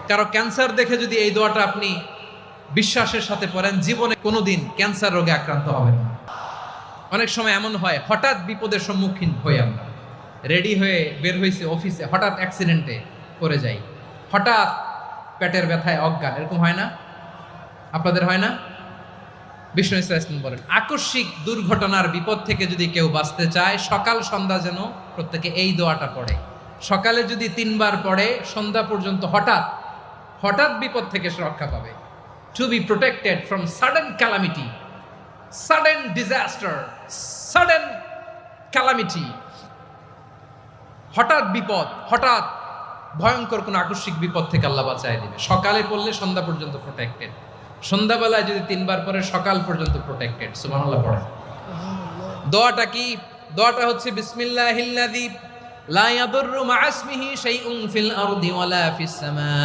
কারো ক্যান্সার দেখে যদি এই দোয়াটা আপনি বিশ্বাসের সাথে পড়েন, জীবনে কোনোদিন ক্যান্সার রোগে আক্রান্ত হবেন না। অনেক সময় এমন হয়, হঠাৎ বিপদের সম্মুখীন হই আমরা, রেডি হয়ে বের হয়েছে অফিসে, হঠাৎ অ্যাক্সিডেন্টে পড়ে যাই, হঠাৎ পেটের ব্যথায় অজ্ঞান, এরকম হয় না? আপনাদের হয় না? বিষ্ণু ইসলাম বলেন, আকস্মিক দুর্ঘটনার বিপদ থেকে যদি কেউ বাঁচতে চায়, সকাল সন্ধ্যা যেন প্রত্যেকে এই দোয়াটা পড়ে। সকালে যদি 3 বার পড়ে, সন্ধ্যা পর্যন্ত হঠাৎ বিপদ থেকে সে রক্ষা পাবে। To be protected from sudden calamity, sudden disaster, sudden calamity, হঠাৎ বিপদ, হঠাৎ ভয়ঙ্কর কোন আকস্মিক বিপদ থেকে আল্লাহ বাঁচায় দিবে। সকালে পড়লে সন্ধ্যা পর্যন্ত প্রোটেক্টেড, সন্ধ্যাবেলায় যদি 3 বার পরে সকাল পর্যন্ত প্রোটেক্টেড। সুবহানাল্লাহ পড়ে। দোয়াটা কি? দোয়াটা হচ্ছে বিসমিল্লাহিল্লাযী লা ইয়াদুররু মা ইসমিহি শাইউন ফিল আরদি ওয়ালা ফিস সামা।